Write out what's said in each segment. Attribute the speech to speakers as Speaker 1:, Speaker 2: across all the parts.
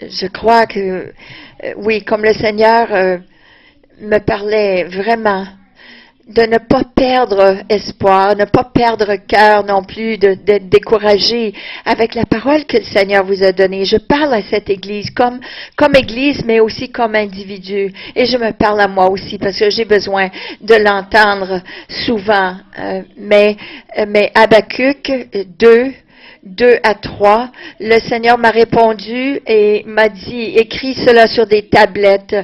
Speaker 1: je crois que, oui, comme le Seigneur me parlait vraiment, de ne pas perdre espoir, ne pas perdre cœur non plus, d'être découragé avec la parole que le Seigneur vous a donnée. Je parle à cette Église comme Église, mais aussi comme individu. Et je me parle à moi aussi parce que j'ai besoin de l'entendre souvent. Mais Habakkuk 2 à 3, le Seigneur m'a répondu et m'a dit, écris cela sur des tablettes,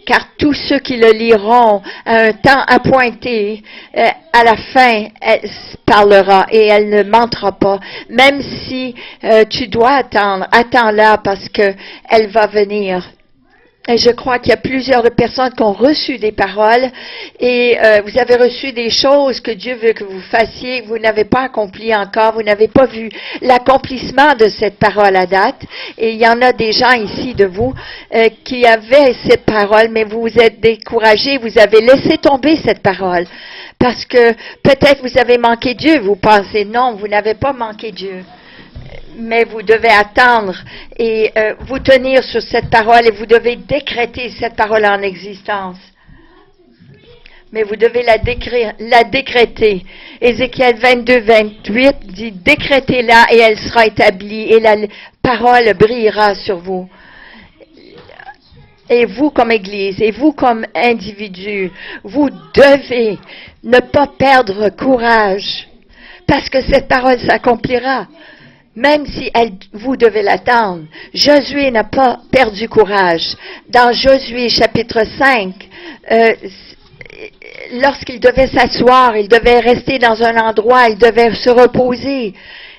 Speaker 1: car tous ceux qui le liront à un temps appointé, à la fin, elle parlera et elle ne mentera pas. Même si tu dois attendre, attends-la parce que elle va venir. Et je crois qu'il y a plusieurs personnes qui ont reçu des paroles et vous avez reçu des choses que Dieu veut que vous fassiez, vous n'avez pas accompli encore, vous n'avez pas vu l'accomplissement de cette parole à date. Et il y en a des gens ici de vous qui avaient cette parole, mais vous vous êtes découragés, vous avez laissé tomber cette parole. Parce que peut-être vous avez manqué Dieu, vous pensez non, vous n'avez pas manqué Dieu. Mais vous devez attendre et vous tenir sur cette parole et vous devez décréter cette parole en existence. Mais vous devez la décréter. Ézéchiel 22-28 dit, décrétez-la et elle sera établie et la parole brillera sur vous. Et vous comme Église, et vous comme individu, vous devez ne pas perdre courage parce que cette parole s'accomplira. Même si vous devez l'attendre. Josué n'a pas perdu courage. Dans Josué chapitre 5, lorsqu'il devait s'asseoir, il devait rester dans un endroit, il devait se reposer.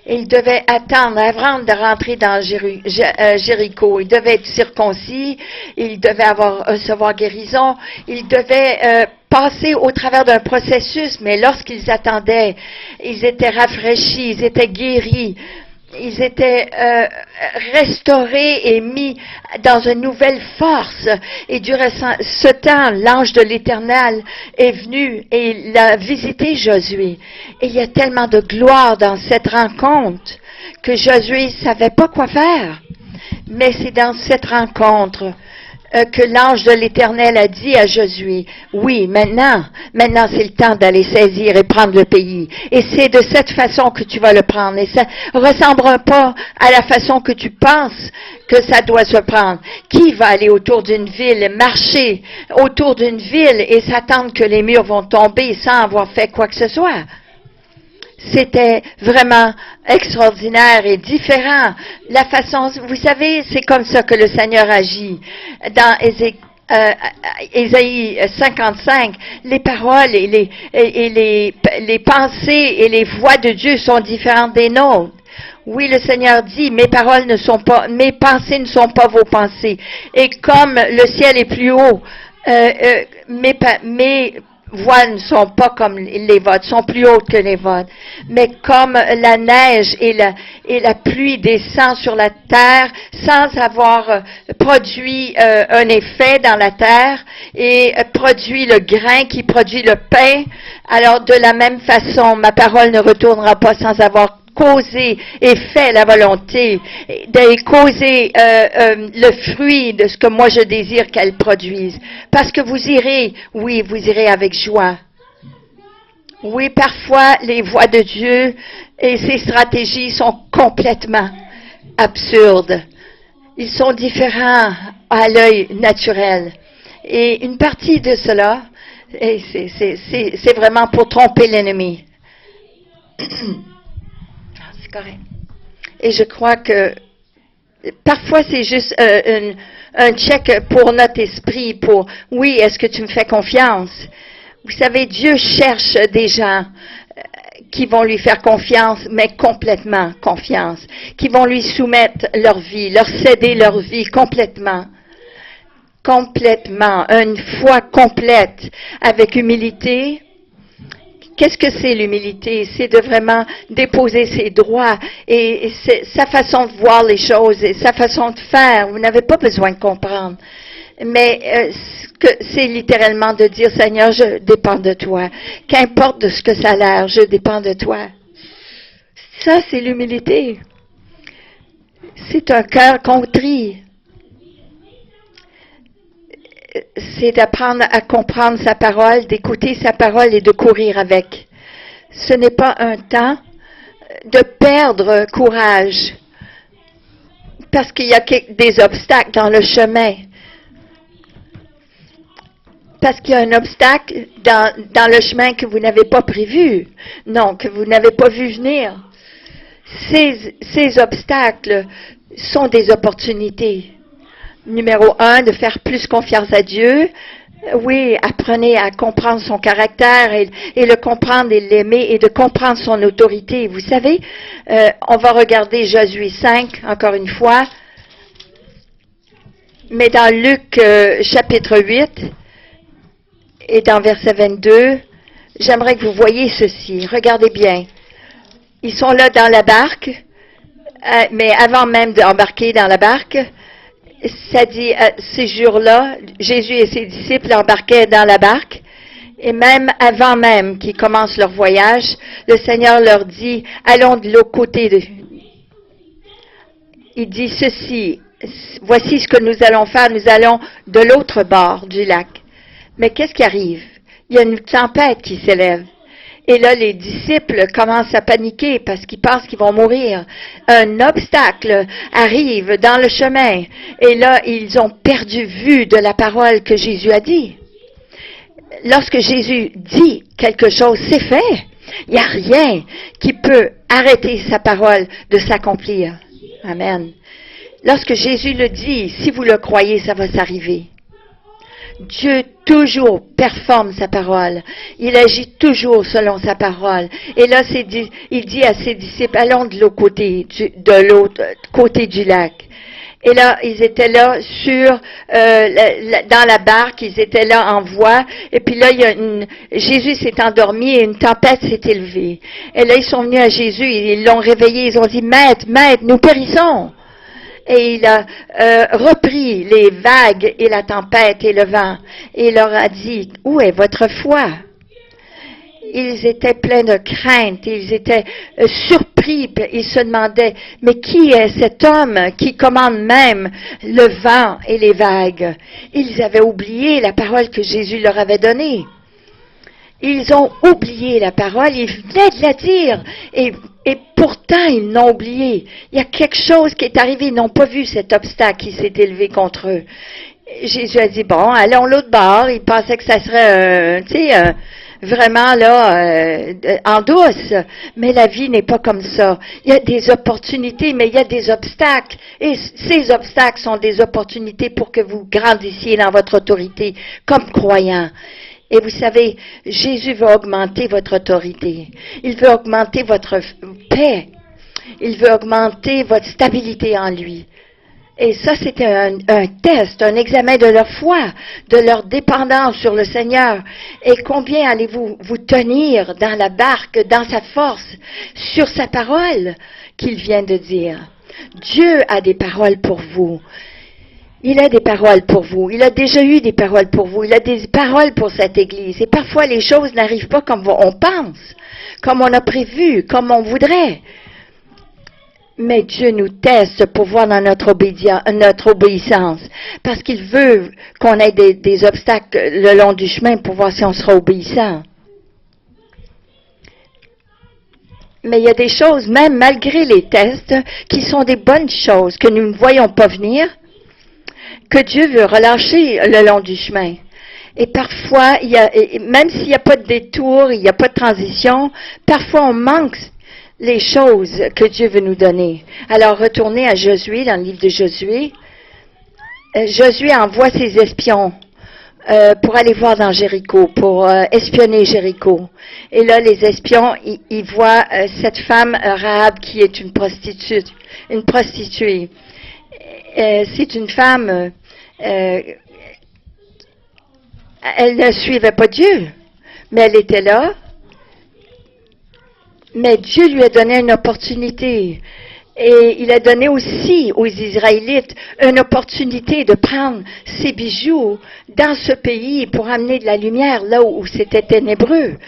Speaker 1: Il devait attendre avant de rentrer dans Jéricho. Il devait être circoncis, il devait recevoir guérison, il devait passer au travers d'un processus, mais lorsqu'ils attendaient, ils étaient rafraîchis, ils étaient guéris. Ils étaient restaurés et mis dans une nouvelle force. Et durant ce temps, l'ange de l'Éternel est venu et il a visité Josué. Et il y a tellement de gloire dans cette rencontre que Josué savait pas quoi faire. Mais c'est dans cette rencontre que l'ange de l'Éternel a dit à Josué, oui, maintenant c'est le temps d'aller saisir et prendre le pays. Et c'est de cette façon que tu vas le prendre. Et ça ressemblera pas à la façon que tu penses que ça doit se prendre. Qui va aller autour d'une ville, marcher autour d'une ville et s'attendre que les murs vont tomber sans avoir fait quoi que ce soit? C'était vraiment extraordinaire et différent. La façon, vous savez, c'est comme ça que le Seigneur agit. Dans Ésaïe 55, les paroles et les pensées et les voix de Dieu sont différentes des nôtres. Oui, le Seigneur dit, mes pensées ne sont pas vos pensées. Et comme le ciel est plus haut, mes voix ne sont pas comme les vôtres, sont plus hautes que les vôtres. Mais comme la neige et la pluie descend sur la terre sans avoir produit un effet dans la terre et produit le grain qui produit le pain, alors de la même façon, ma parole ne retournera pas sans avoir causé et fait la volonté, de causer le fruit de ce que moi je désire qu'elle produise. Parce que vous irez avec joie. Oui, parfois les voies de Dieu et ses stratégies sont complètement absurdes. Ils sont différents à l'œil naturel. Et une partie de cela, c'est vraiment pour tromper l'ennemi. Correct. Et je crois que parfois c'est juste un check pour notre esprit, pour oui, est-ce que tu me fais confiance? Vous savez, Dieu cherche des gens qui vont lui faire confiance, mais complètement confiance, qui vont lui soumettre leur vie, leur céder leur vie complètement. Complètement, une foi complète, avec humilité. Qu'est-ce que c'est l'humilité? C'est de vraiment déposer ses droits et c'est sa façon de voir les choses et sa façon de faire. Vous n'avez pas besoin de comprendre. Mais c'est littéralement de dire, Seigneur, je dépends de toi. Qu'importe de ce que ça a l'air, je dépends de toi. Ça, c'est l'humilité. C'est un cœur contrit. c'est d'apprendre à comprendre sa parole, d'écouter sa parole et de courir avec. Ce n'est pas un temps de perdre courage parce qu'il y a des obstacles dans le chemin. Parce qu'il y a un obstacle dans le chemin que vous n'avez pas prévu. Non, que vous n'avez pas vu venir. Ces obstacles sont des opportunités. Numéro 1, de faire plus confiance à Dieu. Oui, apprenez à comprendre son caractère et le comprendre et l'aimer et de comprendre son autorité. Vous savez, on va regarder Josué 5, encore une fois. Mais dans Luc chapitre 8 et dans verset 22, j'aimerais que vous voyiez ceci. Regardez bien. Ils sont là dans la barque, mais avant même d'embarquer dans la barque, ça dit, ces jours-là, Jésus et ses disciples embarquaient dans la barque, et même avant même qu'ils commencent leur voyage, le Seigneur leur dit, allons de l'autre côté. Il dit ceci, voici ce que nous allons faire, nous allons de l'autre bord du lac. Mais qu'est-ce qui arrive? Il y a une tempête qui s'élève. Et là, les disciples commencent à paniquer parce qu'ils pensent qu'ils vont mourir. Un obstacle arrive dans le chemin. Et là, ils ont perdu vue de la parole que Jésus a dit. Lorsque Jésus dit quelque chose, c'est fait. Il n'y a rien qui peut arrêter sa parole de s'accomplir. Amen. Lorsque Jésus le dit, si vous le croyez, ça va s'arriver. Dieu toujours performe sa parole. Il agit toujours selon sa parole. Et là, il dit à ses disciples, allons de l'autre côté du lac. Et là, ils étaient là dans la barque, ils étaient là en voie. Et puis là, Jésus s'est endormi et une tempête s'est élevée. Et là, ils sont venus à Jésus, ils l'ont réveillé, ils ont dit, Maître, nous périssons. Et il a repris les vagues et la tempête et le vent. Et il leur a dit, où est votre foi? Ils étaient pleins de crainte, ils étaient surpris, ils se demandaient, mais qui est cet homme qui commande même le vent et les vagues? Ils avaient oublié la parole que Jésus leur avait donnée. Ils ont oublié la parole, ils venaient de la dire, et pourtant ils l'ont oublié. Il y a quelque chose qui est arrivé, ils n'ont pas vu cet obstacle qui s'est élevé contre eux. Jésus a dit, bon, allons l'autre bord, ils pensaient que ça serait, vraiment là, en douce, mais la vie n'est pas comme ça. Il y a des opportunités, mais il y a des obstacles, et ces obstacles sont des opportunités pour que vous grandissiez dans votre autorité comme croyants. Et vous savez, Jésus veut augmenter votre autorité. Il veut augmenter votre paix. Il veut augmenter votre stabilité en lui. Et ça, c'était un test, un examen de leur foi, de leur dépendance sur le Seigneur. Et combien allez-vous vous tenir dans la barque, dans sa force, sur sa parole qu'il vient de dire? Dieu a des paroles pour vous. Il a des paroles pour vous. Il a déjà eu des paroles pour vous. Il a des paroles pour cette Église. Et parfois, les choses n'arrivent pas comme on pense, comme on a prévu, comme on voudrait. Mais Dieu nous teste pour voir dans notre obéissance. Parce qu'il veut qu'on ait des obstacles le long du chemin pour voir si on sera obéissant. Mais il y a des choses, même malgré les tests, qui sont des bonnes choses que nous ne voyons pas venir, que Dieu veut relâcher le long du chemin. Et parfois, même s'il n'y a pas de détour, il n'y a pas de transition, parfois on manque les choses que Dieu veut nous donner. Alors, retournez à Josué, dans le livre de Josué. Josué envoie ses espions pour aller voir dans Jéricho, pour espionner Jéricho. Et là, les espions, ils voient cette femme, Rahab, qui est une prostituée. C'est une femme, elle ne suivait pas Dieu, mais elle était là. Mais Dieu lui a donné une opportunité. Et il a donné aussi aux Israélites une opportunité de prendre ses bijoux dans ce pays pour amener de la lumière là où c'était ténébreux.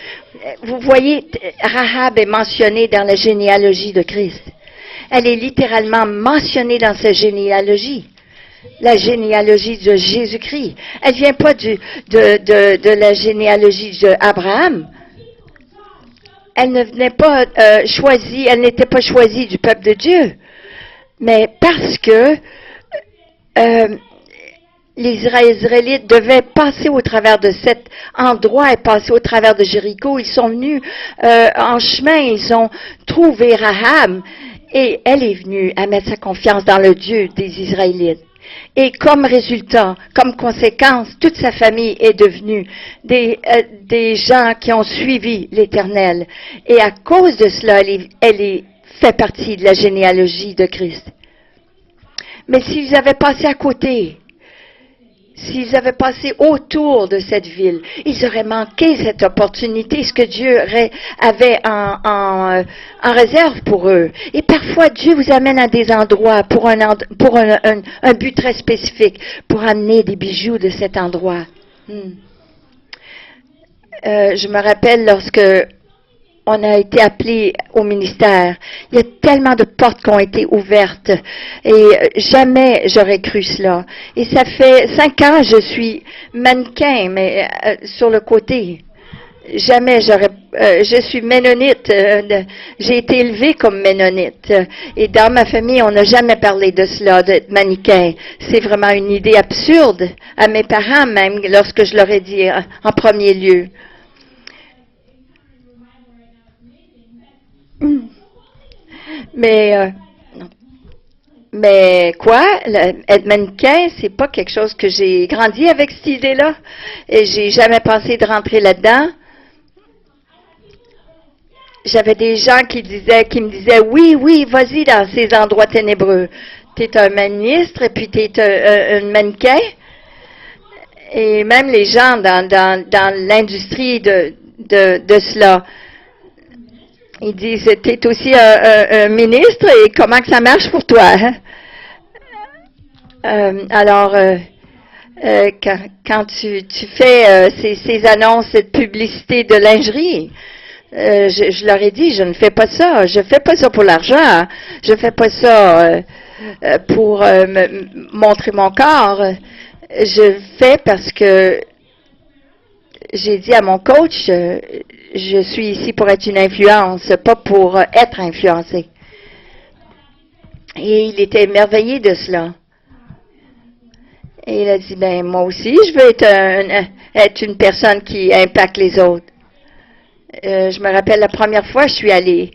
Speaker 1: Vous voyez, Rahab est mentionnée dans la généalogie de Christ. Elle est littéralement mentionnée dans sa généalogie. la généalogie de Jésus-Christ. Elle vient pas de la généalogie d'Abraham. Elle ne venait pas choisie, elle n'était pas choisie du peuple de Dieu. Mais parce que les Israélites devaient passer au travers de cet endroit et passer au travers de Jéricho. Ils sont venus en chemin, ils ont trouvé Rahab et elle est venue à mettre sa confiance dans le Dieu des Israélites. Et comme résultat, comme conséquence, toute sa famille est devenue des gens qui ont suivi l'Éternel. Et à cause de cela, elle fait partie de la généalogie de Christ. Mais s'ils avaient passé à côté, s'ils avaient passé autour de cette ville, ils auraient manqué cette opportunité, ce que Dieu avait en réserve pour eux. Et parfois, Dieu vous amène à des endroits pour un but très spécifique, pour amener des bijoux de cet endroit. Je me rappelle lorsque on a été appelé au ministère. Il y a tellement de portes qui ont été ouvertes et jamais j'aurais cru cela. Et ça fait 5 ans je suis mannequin, mais sur le côté. Jamais je suis ménonite. J'ai été élevée comme ménonite. Et dans ma famille, on n'a jamais parlé de cela, d'être mannequin. C'est vraiment une idée absurde à mes parents même, lorsque je leur ai dit en premier lieu. Mais quoi, être mannequin, c'est pas quelque chose que j'ai grandi avec cette idée-là. Et j'ai jamais pensé de rentrer là-dedans. J'avais des gens qui me disaient, oui, vas-y dans ces endroits ténébreux. T'es un ministre et puis t'es un mannequin. Et même les gens dans l'industrie de cela, ils disent, t'es aussi un ministre et comment que ça marche pour toi? Hein? Quand tu fais ces annonces de publicité de lingerie, je leur ai dit, je ne fais pas ça. Je fais pas ça pour l'argent. Je fais pas ça pour me montrer mon corps. Je fais parce que j'ai dit à mon coach, je suis ici pour être une influence, pas pour être influencé. Et il était émerveillé de cela. Et il a dit, moi aussi, je veux être une personne qui impacte les autres. Je me rappelle la première fois, je suis allée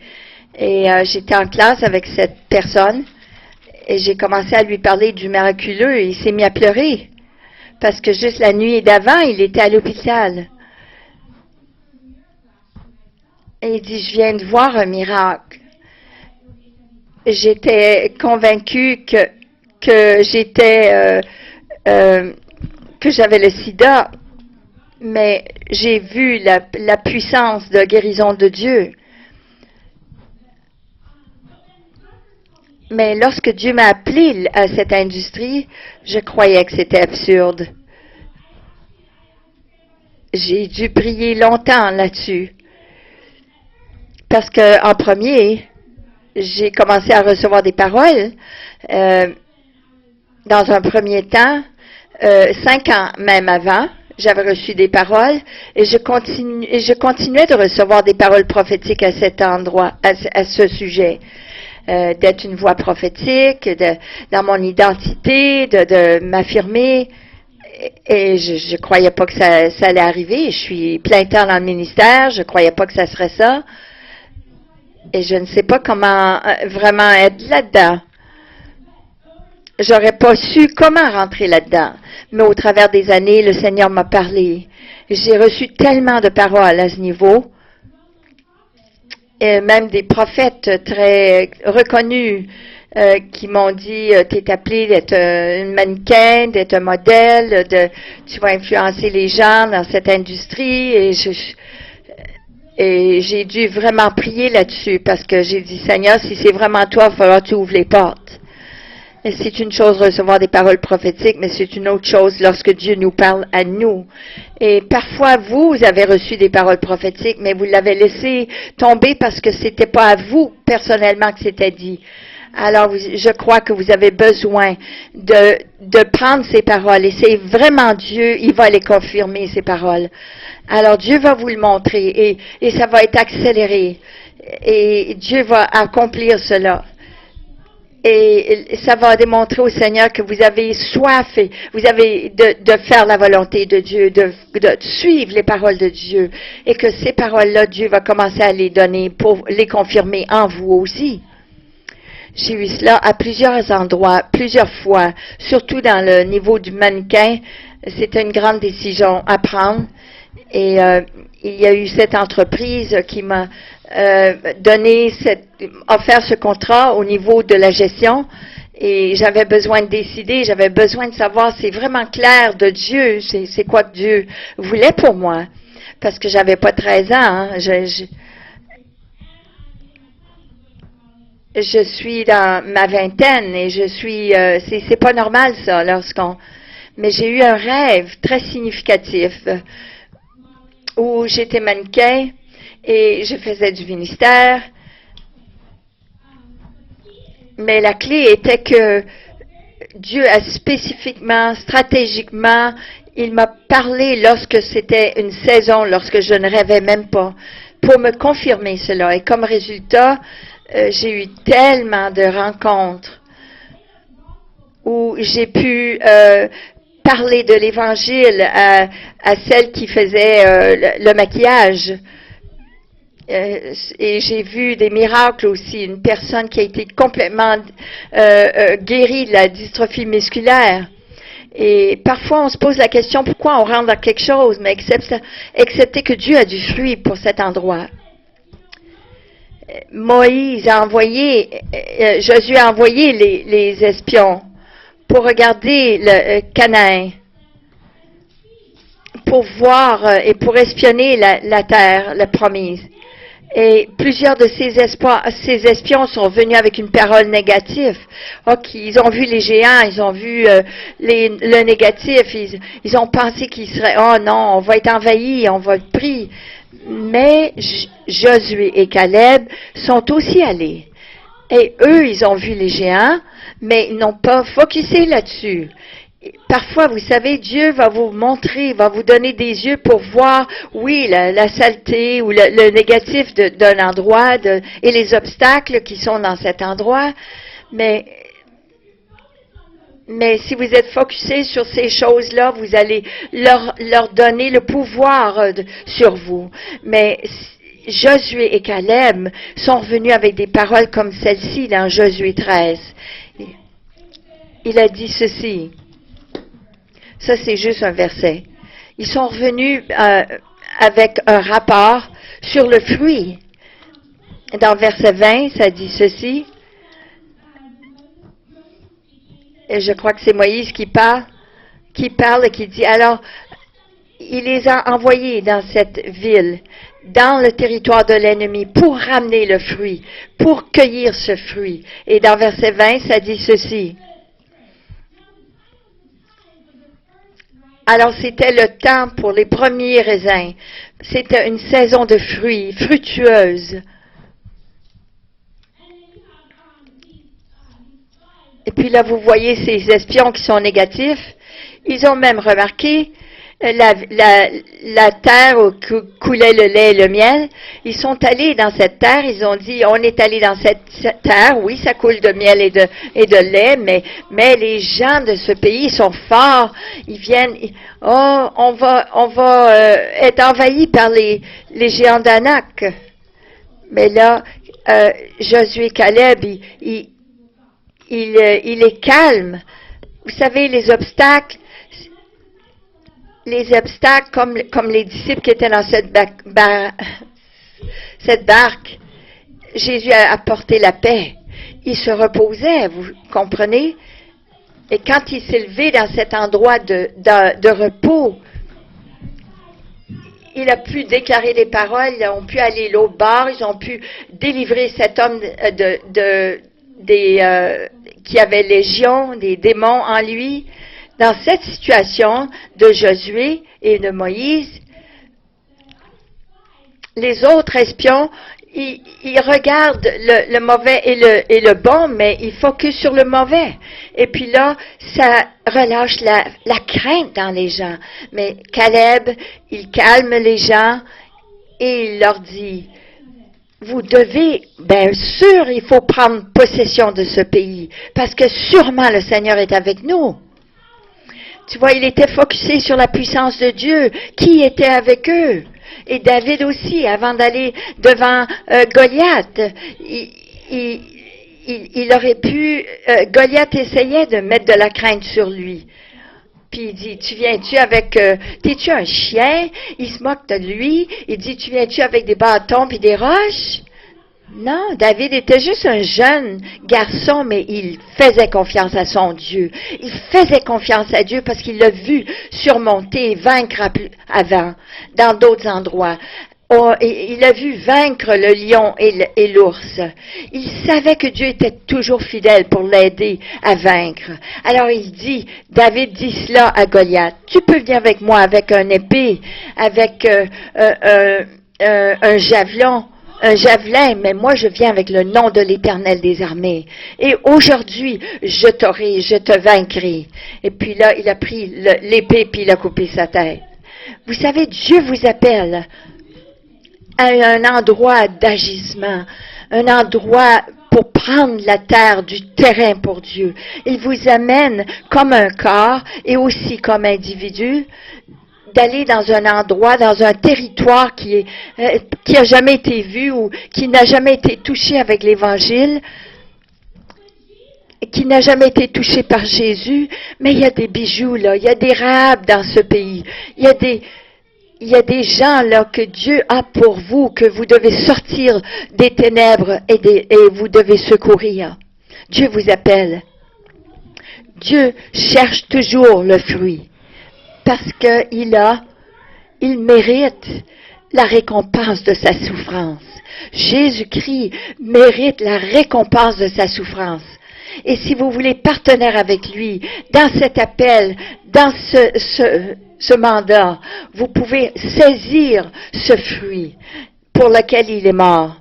Speaker 1: et j'étais en classe avec cette personne et j'ai commencé à lui parler du miraculeux et il s'est mis à pleurer. Parce que juste la nuit d'avant, il était à l'hôpital. Et il dit, je viens de voir un miracle. J'étais convaincue que j'avais le sida, mais j'ai vu la puissance de guérison de Dieu. Mais lorsque Dieu m'a appelé à cette industrie, je croyais que c'était absurde. J'ai dû prier longtemps là-dessus. Parce que, en premier, j'ai commencé à recevoir des paroles. Dans un premier temps, 5 ans même avant, j'avais reçu des paroles et je continuais de recevoir des paroles prophétiques à cet endroit, à ce sujet. D'être une voix prophétique, dans mon identité, de m'affirmer. Et je croyais pas que ça allait arriver. Je suis plein temps dans le ministère, je croyais pas que ça serait ça. Et je ne sais pas comment vraiment être là-dedans. J'aurais pas su comment rentrer là-dedans. Mais au travers des années, le Seigneur m'a parlé. J'ai reçu tellement de paroles à ce niveau. Et même des prophètes très reconnus qui m'ont dit, t'es appelé d'être une mannequin, d'être un modèle, tu vas influencer les gens dans cette industrie. Et j'ai dû vraiment prier là-dessus parce que j'ai dit, Seigneur, si c'est vraiment toi, il va falloir que tu ouvres les portes. Et c'est une chose de recevoir des paroles prophétiques, mais c'est une autre chose lorsque Dieu nous parle à nous. Et parfois, vous avez reçu des paroles prophétiques, mais vous l'avez laissé tomber parce que c'était pas à vous, personnellement, que c'était dit. Alors, je crois que vous avez besoin de prendre ces paroles. Et c'est vraiment Dieu, il va les confirmer, ces paroles. Alors, Dieu va vous le montrer et ça va être accéléré. Et Dieu va accomplir cela. Et ça va démontrer au Seigneur que vous avez soif et vous avez de faire la volonté de Dieu, de suivre les paroles de Dieu. Et que ces paroles-là, Dieu va commencer à les donner pour les confirmer en vous aussi. J'ai eu cela à plusieurs endroits, plusieurs fois, surtout dans le niveau du mannequin. C'était une grande décision à prendre. Et il y a eu cette entreprise qui m'a offert ce contrat au niveau de la gestion. Et j'avais besoin de décider, j'avais besoin de savoir, c'est vraiment clair de Dieu, c'est quoi que Dieu voulait pour moi. Parce que j'avais pas 13 ans, hein. Je suis dans ma vingtaine et je suis, c'est pas normal ça mais j'ai eu un rêve très significatif où j'étais mannequin et je faisais du ministère. Mais la clé était que Dieu a spécifiquement, stratégiquement, il m'a parlé lorsque c'était une saison, lorsque je ne rêvais même pas, pour me confirmer cela. Et comme résultat, j'ai eu tellement de rencontres où j'ai pu parler de l'Évangile à celle qui faisait le maquillage. Et j'ai vu des miracles aussi. Une personne qui a été complètement guérie de la dystrophie musculaire. Et parfois, on se pose la question, pourquoi on rentre dans quelque chose, mais excepté que Dieu a du fruit pour cet endroit. Moïse a envoyé, Josué a envoyé les espions pour regarder le Canaan, pour voir et pour espionner la terre, la promise. Et plusieurs de ces espions sont venus avec une parole négative. Ils ont vu les géants, ils ont vu le négatif, ils ont pensé qu'ils seraient, oh non, on va être envahis, on va être pris. Mais Josué et Caleb sont aussi allés. Et eux, ils ont vu les géants, mais ils n'ont pas focusé là-dessus. Parfois, vous savez, Dieu va vous montrer, va vous donner des yeux pour voir, oui, la saleté ou le négatif d'un endroit et les obstacles qui sont dans cet endroit. Mais si vous êtes focusé sur ces choses-là, vous allez leur donner le pouvoir sur vous. Mais Josué et Caleb sont revenus avec des paroles comme celle-ci dans Josué 13. Il a dit ceci. Ça, c'est juste un verset. Ils sont revenus avec un rapport sur le fruit. Dans verset 20, ça dit ceci. Et je crois que c'est Moïse qui parle et qui dit, alors, il les a envoyés dans cette ville, dans le territoire de l'ennemi, pour ramener le fruit, pour cueillir ce fruit. Et dans verset 20, ça dit ceci. Alors, c'était le temps pour les premiers raisins. C'était une saison de fruits, fructueuse. Et puis là, vous voyez ces espions qui sont négatifs. Ils ont même remarqué la terre où coulait le lait et le miel. Ils sont allés dans cette terre, ils ont dit, on est allé dans cette terre, oui, ça coule de miel et de lait, mais les gens de ce pays sont forts, ils viennent, on va être envahis par les géants d'Anak. Mais là, Josué et Caleb, il est calme. Vous savez, les obstacles, comme les disciples qui étaient dans cette barque, Jésus a apporté la paix. Il se reposait, vous comprenez? Et quand il s'est levé dans cet endroit de repos, il a pu déclarer des paroles, ils ont pu aller l'autre bord, ils ont pu délivrer cet homme qui avait légion, des démons en lui. Dans cette situation de Josué et de Moïse, les autres espions, il regarde le mauvais et le bon, mais il focus sur le mauvais. Et puis là, ça relâche la crainte dans les gens. Mais Caleb, il calme les gens et il leur dit, vous devez, bien sûr, il faut prendre possession de ce pays, parce que sûrement le Seigneur est avec nous. Tu vois, il était focusé sur la puissance de Dieu, qui était avec eux. Et David aussi, avant d'aller devant Goliath, il aurait pu, Goliath essayait de mettre de la crainte sur lui. Puis il dit, t'es-tu un chien? Il se moque de lui. Il dit, tu viens-tu avec des bâtons puis des roches? Non, David était juste un jeune garçon, mais il faisait confiance à son Dieu. Il faisait confiance à Dieu parce qu'il l'a vu surmonter et vaincre avant, dans d'autres endroits. Oh, et il a vu vaincre le lion et l'ours. Il savait que Dieu était toujours fidèle pour l'aider à vaincre. Alors David dit cela à Goliath. Tu peux venir avec moi avec un épée, avec un javelin, mais moi je viens avec le nom de l'Éternel des armées. Et aujourd'hui, je te vaincrai. Et puis là, il a pris l'épée puis il a coupé sa tête. Vous savez, Dieu vous appelle à un endroit d'agissement, un endroit pour prendre la terre, du terrain pour Dieu. Il vous amène comme un corps et aussi comme individu d'aller dans un endroit, dans un territoire qui a jamais été vu ou qui n'a jamais été touché avec l'Évangile, qui n'a jamais été touché par Jésus, mais il y a des bijoux là, il y a des Rahab dans ce pays, il y a des gens là que Dieu a pour vous, que vous devez sortir des ténèbres et vous devez secourir. Dieu vous appelle. Dieu cherche toujours le fruit parce il mérite la récompense de sa souffrance. Jésus-Christ mérite la récompense de sa souffrance. Et si vous voulez partenaire avec lui dans cet appel, dans ce mandat, vous pouvez saisir ce fruit pour lequel il est mort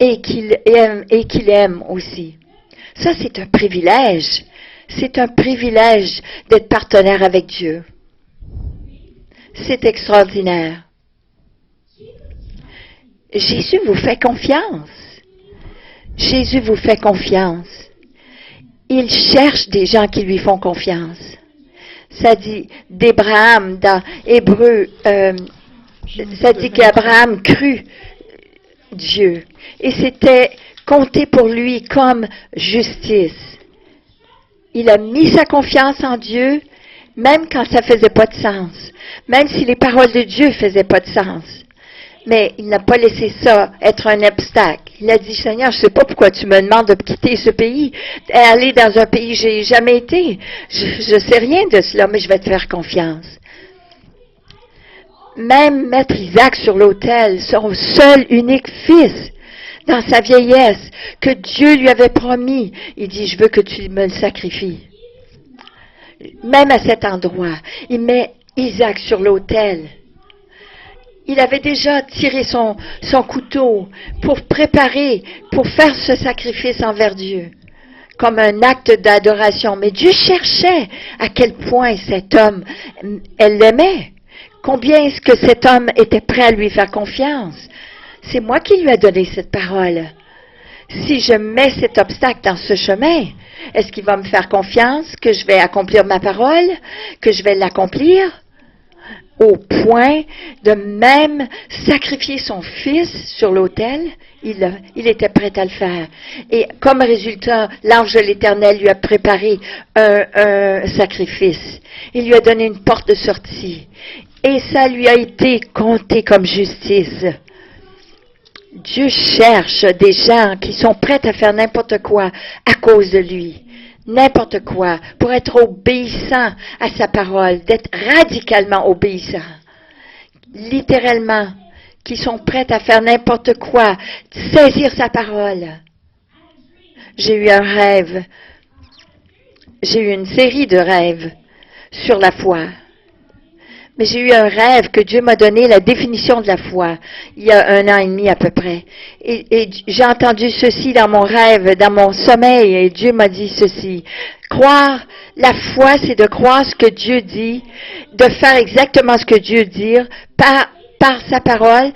Speaker 1: et qu'il aime aussi. Ça, c'est un privilège. C'est un privilège d'être partenaire avec Dieu. C'est extraordinaire. Jésus vous fait confiance. Jésus vous fait confiance. Il cherche des gens qui lui font confiance. Ça dit d'Abraham dans Hébreu, ça dit qu'Abraham crut Dieu. Et c'était compté pour lui comme justice. Il a mis sa confiance en Dieu, même quand ça faisait pas de sens. Même si les paroles de Dieu faisaient pas de sens. Mais il n'a pas laissé ça être un obstacle. Il a dit, Seigneur, je sais pas pourquoi tu me demandes de quitter ce pays, aller dans un pays où j'ai jamais été. Je sais rien de cela, mais je vais te faire confiance. Même mettre Isaac sur l'autel, son seul unique fils, dans sa vieillesse, que Dieu lui avait promis, il dit, je veux que tu me le sacrifies. Même à cet endroit, il met Isaac sur l'autel. Il avait déjà tiré son couteau pour préparer, pour faire ce sacrifice envers Dieu, comme un acte d'adoration. Mais Dieu cherchait à quel point cet homme, elle l'aimait. Combien est-ce que cet homme était prêt à lui faire confiance? C'est moi qui lui ai donné cette parole. Si je mets cet obstacle dans ce chemin, est-ce qu'il va me faire confiance que je vais accomplir ma parole, que je vais l'accomplir? Au point de même sacrifier son fils sur l'autel, il était prêt à le faire. Et comme résultat, l'ange de l'Éternel lui a préparé un sacrifice. Il lui a donné une porte de sortie. Et ça lui a été compté comme justice. Dieu cherche des gens qui sont prêts à faire n'importe quoi à cause de lui. N'importe quoi, pour être obéissant à sa parole, d'être radicalement obéissant. Littéralement, qui sont prêts à faire n'importe quoi, saisir sa parole. J'ai eu un rêve. J'ai eu une série de rêves sur la foi. Mais j'ai eu un rêve que Dieu m'a donné la définition de la foi, il y a 1 an et demi à peu près. Et j'ai entendu ceci dans mon rêve, dans mon sommeil, et Dieu m'a dit ceci. Croire, la foi, c'est de croire ce que Dieu dit, de faire exactement ce que Dieu dit, par sa parole.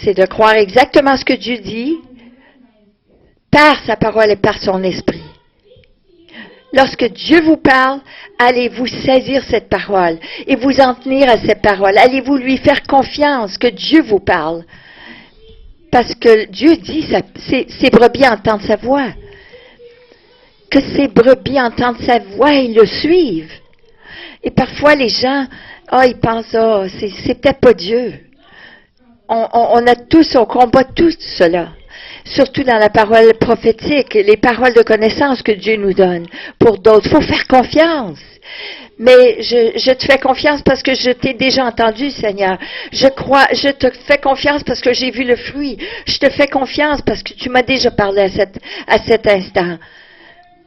Speaker 1: C'est de croire exactement ce que Dieu dit, par sa parole et par son esprit. Lorsque Dieu vous parle, allez-vous saisir cette parole et vous en tenir à cette parole. Allez-vous lui faire confiance que Dieu vous parle. Parce que Dieu dit, ses brebis entendent sa voix. Que ses brebis entendent sa voix et le suivent. Et parfois les gens, ils pensent, c'est peut-être pas Dieu. On combat tout cela. Surtout dans la parole prophétique, les paroles de connaissance que Dieu nous donne. Pour d'autres, il faut faire confiance. Mais je te fais confiance parce que je t'ai déjà entendu, Seigneur. Je te fais confiance parce que j'ai vu le fruit. Je te fais confiance parce que tu m'as déjà parlé à cet instant.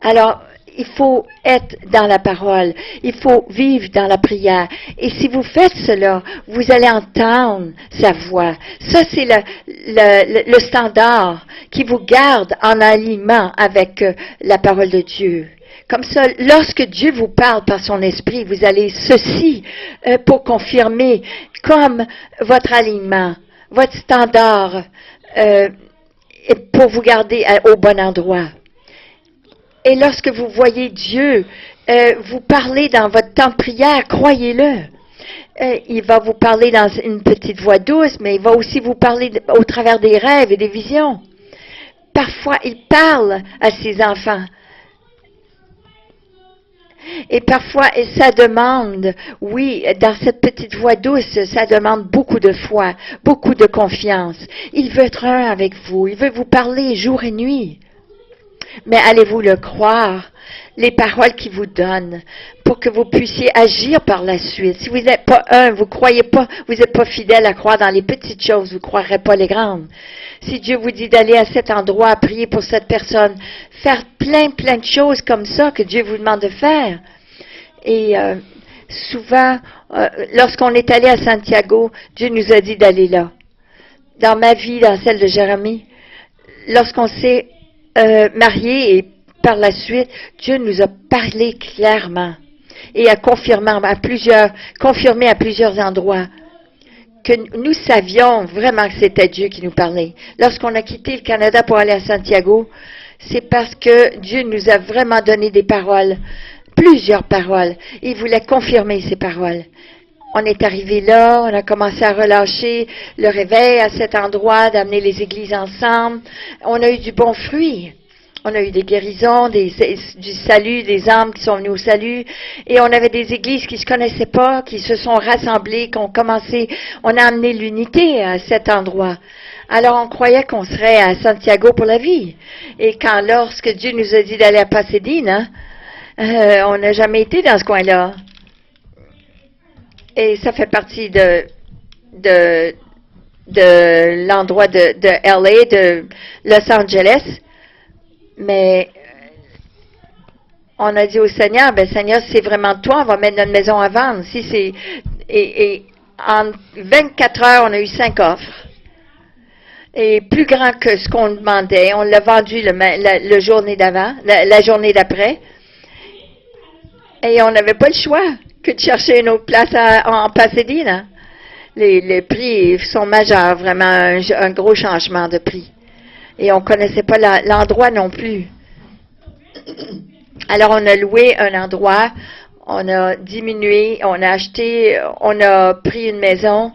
Speaker 1: Alors, il faut être dans la parole. Il faut vivre dans la prière. Et si vous faites cela, vous allez entendre sa voix. Ça, c'est le standard qui vous garde en alignement avec la parole de Dieu. Comme ça, lorsque Dieu vous parle par son esprit, vous allez ceci pour confirmer comme votre alignement, votre standard pour vous garder au bon endroit. Et lorsque vous voyez Dieu vous parler dans votre temps de prière, croyez-le. Il va vous parler dans une petite voix douce, mais il va aussi vous parler au travers des rêves et des visions. Parfois, il parle à ses enfants. Et parfois, ça demande, oui, dans cette petite voix douce, ça demande beaucoup de foi, beaucoup de confiance. Il veut être un avec vous. Il veut vous parler jour et nuit. Mais allez-vous le croire, les paroles qu'il vous donne, pour que vous puissiez agir par la suite. Si vous n'êtes pas vous croyez pas, vous n'êtes pas fidèle à croire dans les petites choses, vous ne croirez pas les grandes. Si Dieu vous dit d'aller à cet endroit, prier pour cette personne, faire plein de choses comme ça que Dieu vous demande de faire. Et souvent, lorsqu'on est allé à Santiago, Dieu nous a dit d'aller là. Dans ma vie, dans celle de Jérémie, lorsqu'on s'est mariés et par la suite, Dieu nous a parlé clairement et a confirmé à plusieurs endroits que nous savions vraiment que c'était Dieu qui nous parlait. Lorsqu'on a quitté le Canada pour aller à Santiago, c'est parce que Dieu nous a vraiment donné des paroles, plusieurs paroles. Il voulait confirmer ces paroles. On est arrivé là, on a commencé à relâcher le réveil à cet endroit, d'amener les églises ensemble. On a eu du bon fruit. On a eu des guérisons, du salut, des âmes qui sont venues au salut. Et on avait des églises qui se connaissaient pas, qui se sont rassemblées, on a amené l'unité à cet endroit. Alors on croyait qu'on serait à Santiago pour la vie. Et lorsque Dieu nous a dit d'aller à Pasadena, on n'a jamais été dans ce coin-là. Et ça fait partie de l'endroit de LA, de Los Angeles. Mais on a dit au Seigneur, Seigneur, si c'est vraiment toi, on va mettre notre maison à vendre. Et en 24 heures, on a eu 5 offres. Et plus grand que ce qu'on demandait. On l'a vendu la journée d'avant, la journée d'après. Et on n'avait pas le choix que de chercher une autre place en Pasadena. Les prix sont majeurs, vraiment un gros changement de prix. Et on ne connaissait pas l'endroit non plus. Alors on a loué un endroit, on a diminué, on a pris une maison.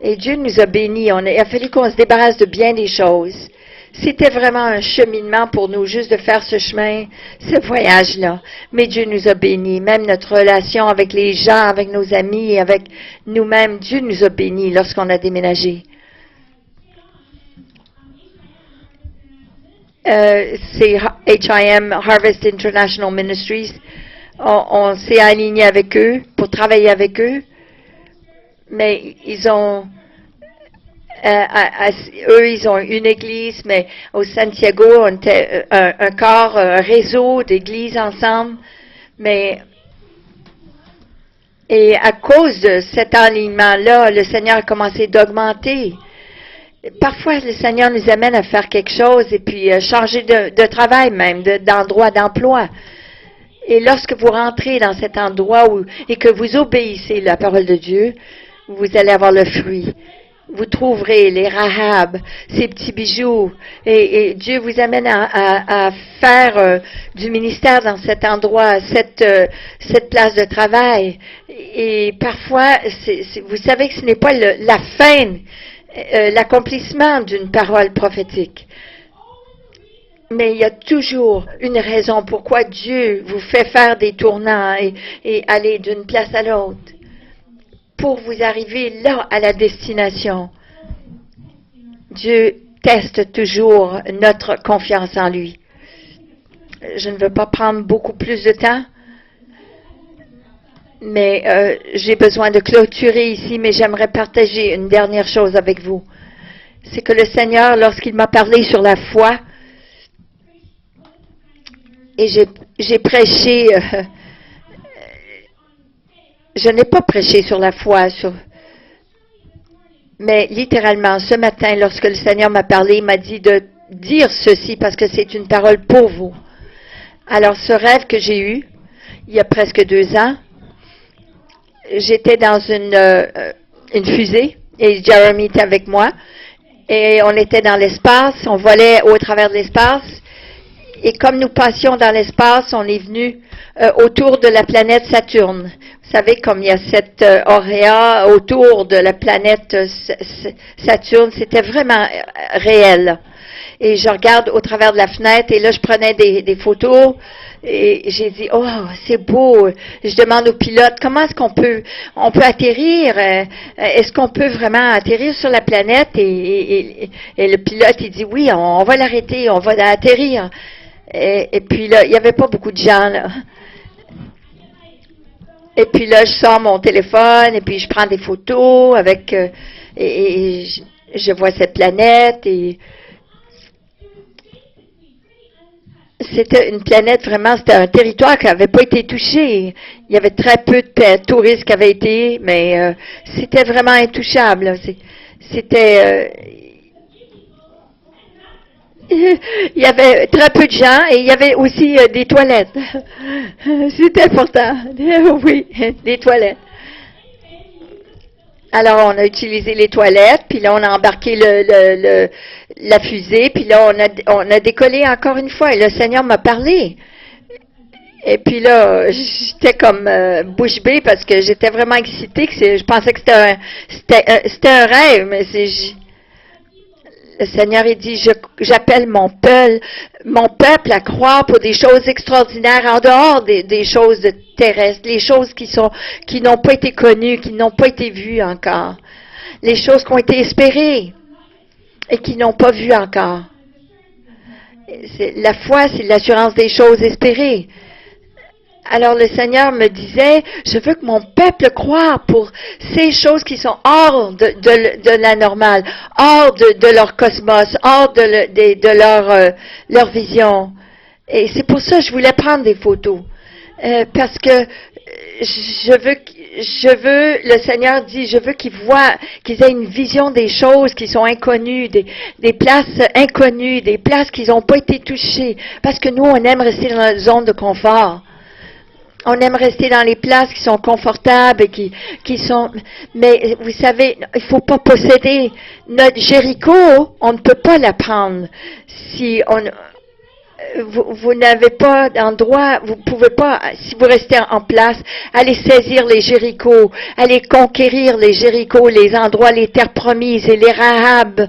Speaker 1: Et Dieu nous a bénis. Il a fallu qu'on se débarrasse de bien des choses. C'était vraiment un cheminement pour nous, juste de faire ce chemin, ce voyage-là. Mais Dieu nous a bénis. Même notre relation avec les gens, avec nos amis, et avec nous-mêmes, Dieu nous a bénis lorsqu'on a déménagé. C'est HIM, Harvest International Ministries. On s'est aligné avec eux pour travailler avec eux. Mais ils ont une église, mais au Santiago, on était un réseau d'églises ensemble. Mais Et à cause de cet alignement-là, le Seigneur a commencé d'augmenter. Parfois, le Seigneur nous amène à faire quelque chose et puis changer de travail même, d'endroit d'emploi. Et lorsque vous rentrez dans cet endroit et que vous obéissez à la parole de Dieu, vous allez avoir le fruit. Vous trouverez les Rahab, ces petits bijoux. Et Dieu vous amène à faire du ministère dans cet endroit, cette place de travail. Et parfois, vous savez que ce n'est pas la fin, l'accomplissement d'une parole prophétique. Mais il y a toujours une raison pourquoi Dieu vous fait faire des tournants et aller d'une place à l'autre. Pour vous arriver là à la destination. Dieu teste toujours notre confiance en lui. Je ne veux pas prendre beaucoup plus de temps, mais j'ai besoin de clôturer ici, mais j'aimerais partager une dernière chose avec vous. C'est que le Seigneur, lorsqu'il m'a parlé sur la foi, et j'ai prêché, je n'ai pas prêché sur la foi, mais littéralement, ce matin, lorsque le Seigneur m'a parlé, il m'a dit de dire ceci parce que c'est une parole pour vous. Alors, ce rêve que j'ai eu, il y a presque 2 ans, j'étais dans une fusée et Jeremy était avec moi et on était dans l'espace, on volait au travers de l'espace et comme nous passions dans l'espace, on est venu autour de la planète Saturne. Vous savez, comme il y a cette auréa autour de la planète Saturne, c'était vraiment réel. Et je regarde au travers de la fenêtre et là, je prenais des photos et j'ai dit, oh, c'est beau. Je demande au pilote, comment est-ce qu'on peut atterrir? Est-ce qu'on peut vraiment atterrir sur la planète? Et le pilote, il dit, oui, on va l'arrêter, on va atterrir. Et puis là, il n'y avait pas beaucoup de gens, là. Et puis là, je sors mon téléphone et puis je prends des photos avec et je vois cette planète et c'était une planète vraiment, c'était un territoire qui n'avait pas été touché. Il y avait très peu de touristes qui avaient été, mais c'était vraiment intouchable. C'était il y avait très peu de gens et il y avait aussi des toilettes. C'était important. Oui, des toilettes. Alors, on a utilisé les toilettes, puis là, on a embarqué la fusée, puis là, on a décollé encore une fois et le Seigneur m'a parlé. Et puis là, j'étais comme bouche bée parce que j'étais vraiment excitée. Je pensais que c'était un rêve, mais le Seigneur, il dit, j'appelle mon peuple à croire pour des choses extraordinaires en dehors des choses terrestres, les choses qui n'ont pas été connues, qui n'ont pas été vues encore, les choses qui ont été espérées et qui n'ont pas vues encore. La foi, c'est l'assurance des choses espérées. Alors le Seigneur me disait, je veux que mon peuple croie pour ces choses qui sont hors de la normale, hors de leur cosmos, hors de leur vision. Et c'est pour ça que je voulais prendre des photos. Parce que le Seigneur dit, je veux qu'ils aient une vision des choses qui sont inconnues, des places inconnues, des places qui n'ont pas été touchées. Parce que nous, on aime rester dans notre zone de confort. On aime rester dans les places qui sont confortables, qui sont, mais vous savez, il faut pas posséder notre Jéricho, on ne peut pas la prendre. Si vous n'avez pas d'endroit, vous pouvez pas, si vous restez en place, aller saisir les Jérichos, aller conquérir les Jérichos, les endroits, les terres promises et les Rahab,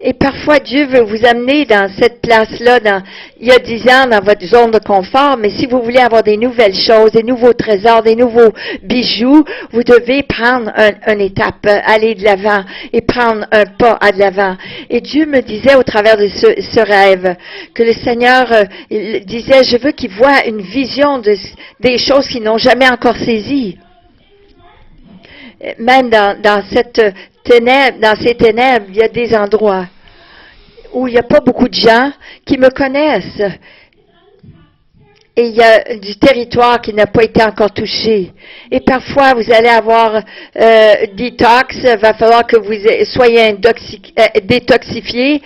Speaker 1: et parfois, Dieu veut vous amener dans cette place-là, il y a 10 ans, dans votre zone de confort, mais si vous voulez avoir des nouvelles choses, des nouveaux trésors, des nouveaux bijoux, vous devez prendre une étape, aller de l'avant et prendre un pas à de l'avant. Et Dieu me disait au travers de ce rêve, que le Seigneur il disait, je veux qu'il voit une vision des choses qu'ils n'ont jamais encore saisies. Même dans ces ténèbres, il y a des endroits où il n'y a pas beaucoup de gens qui me connaissent. Et il y a du territoire qui n'a pas été encore touché. Et parfois, vous allez avoir détox, va falloir que vous soyez détoxifié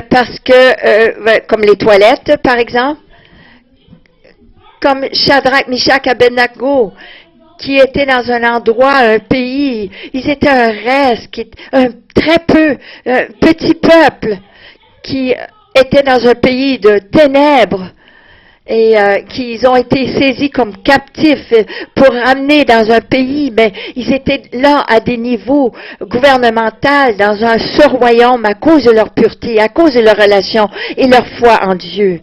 Speaker 1: parce que, comme les toilettes, par exemple, comme Shadrach, Meshach, Abednego, qui étaient dans un endroit, un pays, ils étaient un reste, un petit peuple, qui était dans un pays de ténèbres, et qu'ils ont été saisis comme captifs pour ramener dans un pays, mais ils étaient là à des niveaux gouvernementaux, dans un surroyaume à cause de leur pureté, à cause de leur relation et leur foi en Dieu.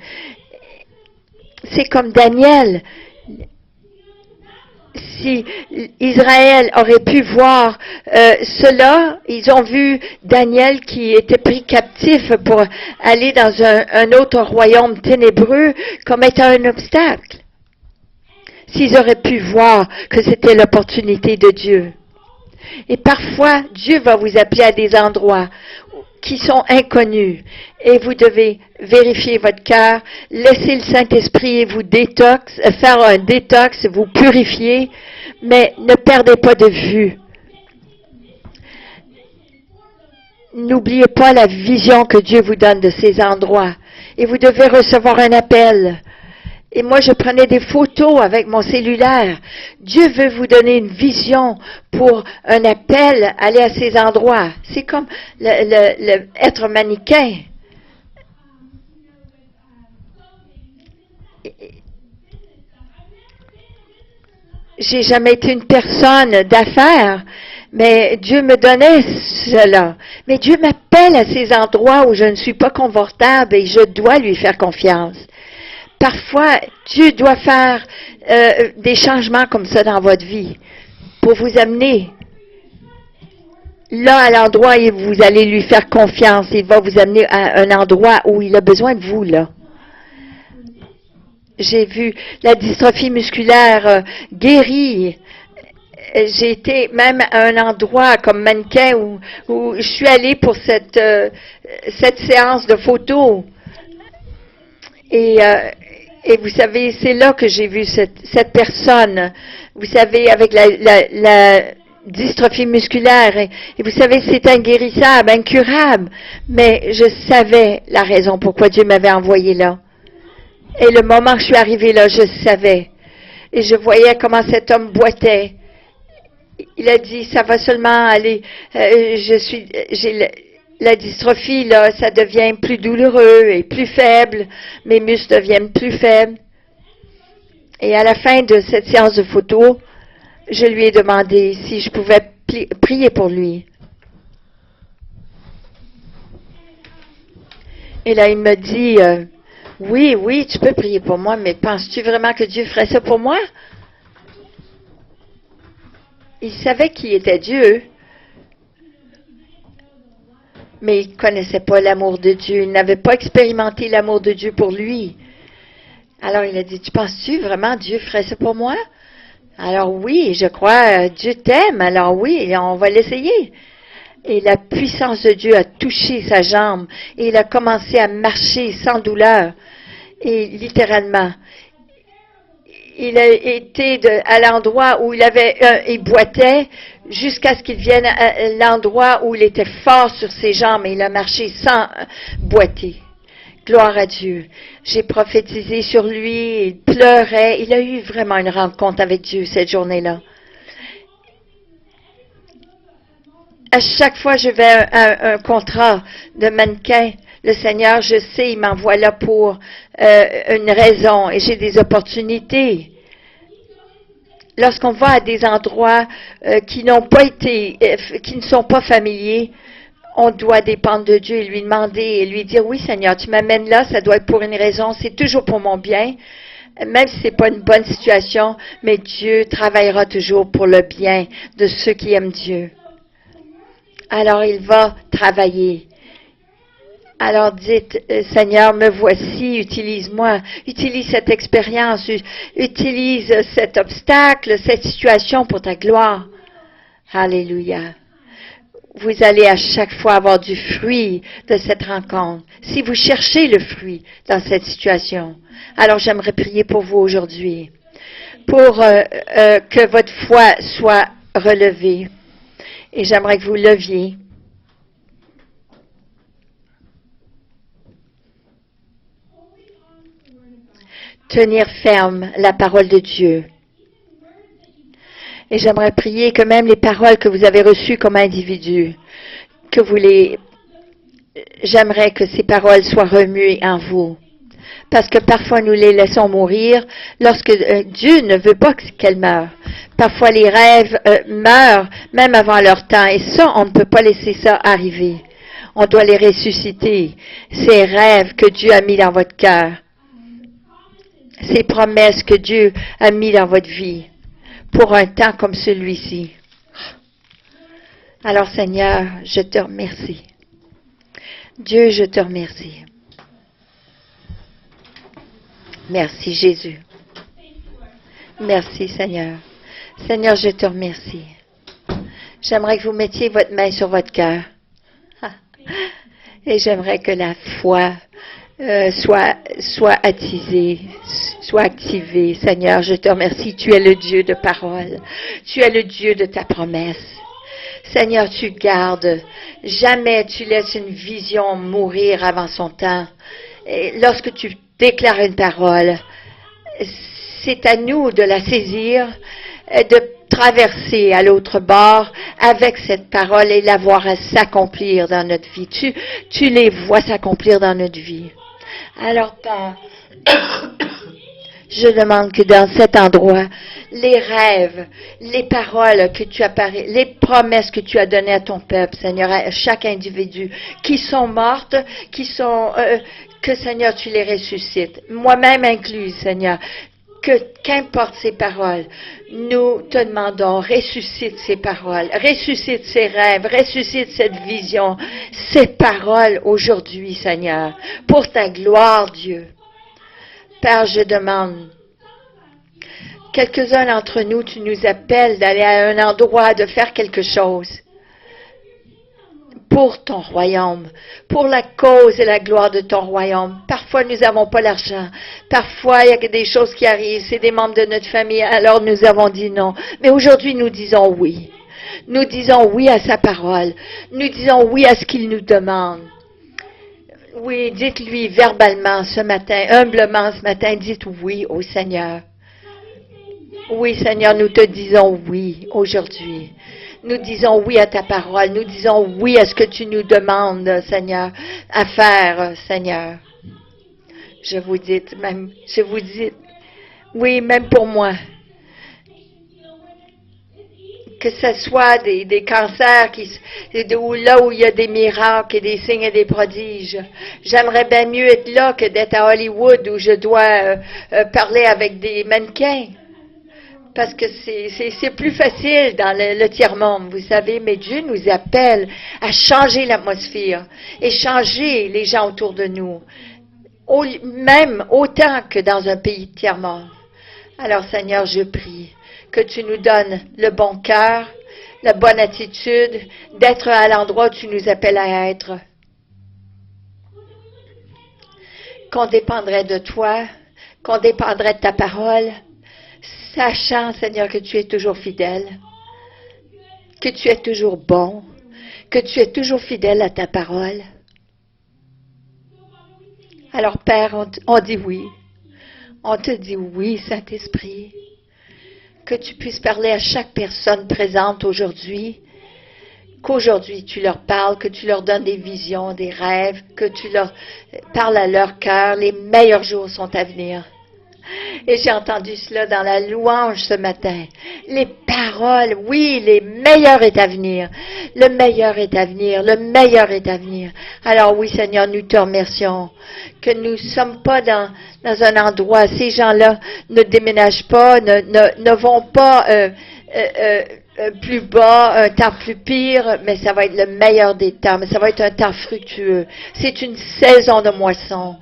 Speaker 1: C'est comme Daniel. Si Israël aurait pu voir cela, ils ont vu Daniel qui était pris captif pour aller dans un autre royaume ténébreux comme étant un obstacle. S'ils auraient pu voir que c'était l'opportunité de Dieu. Et parfois, Dieu va vous appeler à des endroits qui sont inconnus. Et vous devez vérifier votre cœur, laisser le Saint-Esprit vous faire un détox, vous purifier, mais ne perdez pas de vue. N'oubliez pas la vision que Dieu vous donne de ces endroits. Et vous devez recevoir un appel. Et moi, je prenais des photos avec mon cellulaire. Dieu veut vous donner une vision pour un appel, aller à ces endroits. C'est comme être mannequin. J'ai jamais été une personne d'affaires, mais Dieu me donnait cela. Mais Dieu m'appelle à ces endroits où je ne suis pas confortable et je dois lui faire confiance. Parfois, Dieu doit faire des changements comme ça dans votre vie pour vous amener là à l'endroit où vous allez lui faire confiance. Il va vous amener à un endroit où il a besoin de vous, là. J'ai vu la dystrophie musculaire guérie. J'ai été même à un endroit comme mannequin où je suis allée pour cette séance de photos. Et vous savez, c'est là que j'ai vu cette personne, vous savez, avec la dystrophie musculaire. Et vous savez, c'est inguérissable, incurable. Mais je savais la raison pourquoi Dieu m'avait envoyé là. Et le moment que je suis arrivée là, je savais. Et je voyais comment cet homme boitait. Il a dit, ça va seulement aller, j'ai la dystrophie, là, ça devient plus douloureux et plus faible. Mes muscles deviennent plus faibles. Et à la fin de cette séance de photo, je lui ai demandé si je pouvais prier pour lui. Et là, il me dit, oui, tu peux prier pour moi, mais penses-tu vraiment que Dieu ferait ça pour moi? Il savait qui était Dieu. Mais il ne connaissait pas l'amour de Dieu. Il n'avait pas expérimenté l'amour de Dieu pour lui. Alors il a dit, tu penses-tu vraiment Dieu ferait ça pour moi? Alors oui, je crois, Dieu t'aime. Alors oui, on va l'essayer. Et la puissance de Dieu a touché sa jambe. Et il a commencé à marcher sans douleur. Et littéralement, il a été à l'endroit où il boitait jusqu'à ce qu'il vienne à l'endroit où il était fort sur ses jambes et il a marché sans boiter. Gloire à Dieu. J'ai prophétisé sur lui, il pleurait. Il a eu vraiment une rencontre avec Dieu cette journée-là. À chaque fois que je vais à un contrat de mannequin, le Seigneur, je sais, il m'envoie là pour une raison et j'ai des opportunités. Lorsqu'on va à des endroits qui n'ont pas été, qui ne sont pas familiers, on doit dépendre de Dieu et lui demander et lui dire, oui Seigneur, tu m'amènes là, ça doit être pour une raison, c'est toujours pour mon bien, même si c'est pas une bonne situation, mais Dieu travaillera toujours pour le bien de ceux qui aiment Dieu. Alors il va travailler. Alors dites, Seigneur, me voici, utilise-moi, utilise cette expérience, utilise cet obstacle, cette situation pour ta gloire. Alléluia. vous allez à chaque fois avoir du fruit de cette rencontre. Si vous cherchez le fruit dans cette situation, alors j'aimerais prier pour vous aujourd'hui, pour que votre foi soit relevée. Et j'aimerais que vous leviez. Tenir ferme la parole de Dieu. Et j'aimerais prier que même les paroles que vous avez reçues comme individu, j'aimerais que ces paroles soient remuées en vous. Parce que parfois nous les laissons mourir lorsque Dieu ne veut pas qu'elles meurent. Parfois les rêves meurent même avant leur temps. Et ça, on ne peut pas laisser ça arriver. On doit les ressusciter. Ces rêves que Dieu a mis dans votre cœur. Ces promesses que Dieu a mis dans votre vie. Pour un temps comme celui-ci. Alors Seigneur, je te remercie. Dieu, je te remercie. Merci Jésus. Merci Seigneur. Seigneur, je te remercie. J'aimerais que vous mettiez votre main sur votre cœur. Et j'aimerais que la foi soit attisée, soit activée. Seigneur, je te remercie. Tu es le Dieu de parole. Tu es le Dieu de ta promesse. Seigneur, tu gardes. Jamais tu laisses une vision mourir avant son temps. Et lorsque tu déclares une parole, c'est à nous de la saisir, de traverser à l'autre bord avec cette parole et la voir s'accomplir dans notre vie. Tu les vois s'accomplir dans notre vie. Alors, Père, je demande que dans cet endroit, les rêves, les paroles que tu as parlé, les promesses que tu as données à ton peuple, Seigneur, à chaque individu, qui sont mortes, que Seigneur, tu les ressuscites. Moi-même inclus, Seigneur. Qu'importe ces paroles, nous te demandons, ressuscite ces paroles, ressuscite ces rêves, ressuscite cette vision, ces paroles aujourd'hui, Seigneur, pour ta gloire, Dieu. Père, je demande, quelques-uns d'entre nous, tu nous appelles d'aller à un endroit, de faire quelque chose pour ton royaume, pour la cause et la gloire de ton royaume. Parfois, nous n'avons pas l'argent. Parfois, il y a des choses qui arrivent. C'est des membres de notre famille. Alors, nous avons dit non. Mais aujourd'hui, nous disons oui. Nous disons oui à sa parole. Nous disons oui à ce qu'il nous demande. Oui, dites-lui verbalement ce matin, humblement ce matin, dites oui au Seigneur. Oui, Seigneur, nous te disons oui aujourd'hui. Nous disons oui à ta parole. Nous disons oui à ce que tu nous demandes, Seigneur, à faire, Seigneur. Je vous dis, oui, même pour moi. Que ce soit des cancers, là où il y a des miracles et des signes et des prodiges. J'aimerais bien mieux être là que d'être à Hollywood où je dois parler avec des mannequins. Parce que c'est plus facile dans le tiers-monde, vous savez, mais Dieu nous appelle à changer l'atmosphère et changer les gens autour de nous, même autant que dans un pays de tiers-monde. Alors Seigneur, je prie que tu nous donnes le bon cœur, la bonne attitude, d'être à l'endroit où tu nous appelles à être. Qu'on dépendrait de toi, qu'on dépendrait de ta parole, sachant, Seigneur, que tu es toujours fidèle, que tu es toujours bon, que tu es toujours fidèle à ta parole. Alors, Père, on dit oui. On te dit oui, Saint-Esprit. Que tu puisses parler à chaque personne présente aujourd'hui, qu'aujourd'hui tu leur parles, que tu leur donnes des visions, des rêves, que tu leur parles à leur cœur. Les meilleurs jours sont à venir. Et j'ai entendu cela dans la louange ce matin. Les paroles, oui, les meilleurs est à venir. Le meilleur est à venir. Le meilleur est à venir. Alors oui, Seigneur, nous te remercions que nous ne sommes pas dans un endroit. Ces gens-là ne déménagent pas, ne vont pas plus bas, un temps plus pire, mais ça va être le meilleur des temps. Mais ça va être un temps fructueux. C'est une saison de moisson.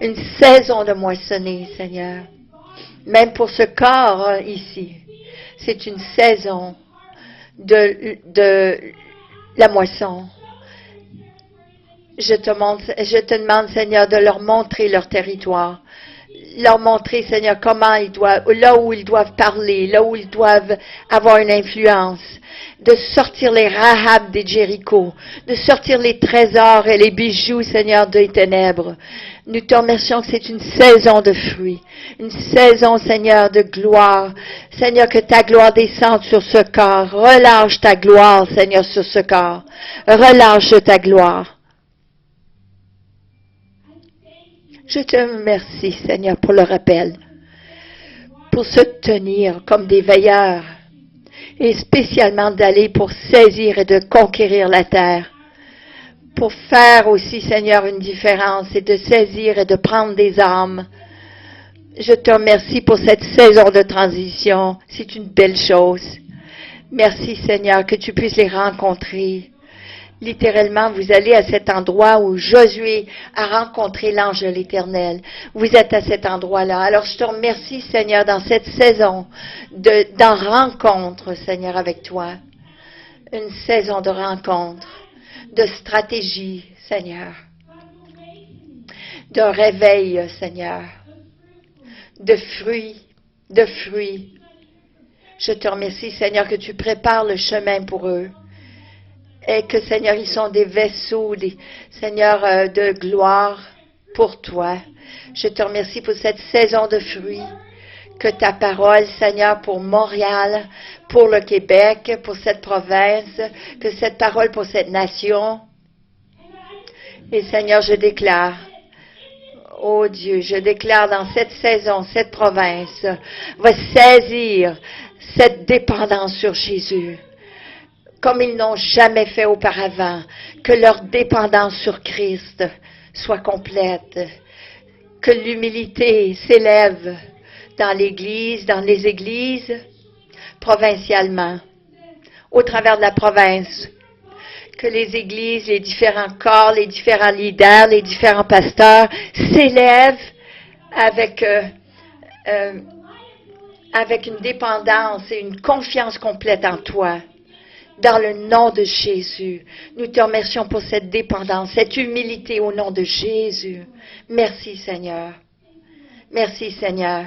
Speaker 1: Une saison de moissonner, Seigneur. Même pour ce corps ici, c'est une saison de la moisson. Je te demande, Seigneur, de leur montrer leur territoire. Leur montrer, Seigneur, comment ils doivent, là où ils doivent parler, là où ils doivent avoir une influence. De sortir les Rahab des Jéricho, de sortir les trésors et les bijoux, Seigneur, des ténèbres. Nous te remercions que c'est une saison de fruits, une saison, Seigneur, de gloire. Seigneur, que ta gloire descende sur ce corps. Relâche ta gloire, Seigneur, sur ce corps. Relâche ta gloire. Je te remercie, Seigneur, pour le rappel, pour se tenir comme des veilleurs, et spécialement d'aller pour saisir et de conquérir la terre, pour faire aussi, Seigneur, une différence et de saisir et de prendre des âmes. Je te remercie pour cette saison de transition. C'est une belle chose. Merci, Seigneur, que tu puisses les rencontrer. Littéralement, vous allez à cet endroit où Josué a rencontré l'ange de l'Éternel. Vous êtes à cet endroit-là. Alors, je te remercie, Seigneur, dans cette saison d'en rencontre, Seigneur, avec toi. Une saison de rencontre, de stratégie, Seigneur. De réveil, Seigneur. De fruits. Je te remercie, Seigneur, que tu prépares le chemin pour eux. Et que, Seigneur, ils sont des vaisseaux, Seigneur, de gloire pour toi. Je te remercie pour cette saison de fruits. Que ta parole, Seigneur, pour Montréal, pour le Québec, pour cette province, que cette parole pour cette nation. Et Seigneur, je déclare, oh Dieu, je déclare dans cette saison, cette province va saisir cette dépendance sur Jésus. Comme ils n'ont jamais fait auparavant, que leur dépendance sur Christ soit complète, que l'humilité s'élève dans l'Église, dans les églises, provincialement, au travers de la province, que les églises, les différents corps, les différents leaders, les différents pasteurs s'élèvent avec une dépendance et une confiance complète en toi. Dans le nom de Jésus, nous te remercions pour cette dépendance, cette humilité au nom de Jésus. Merci Seigneur. Merci Seigneur.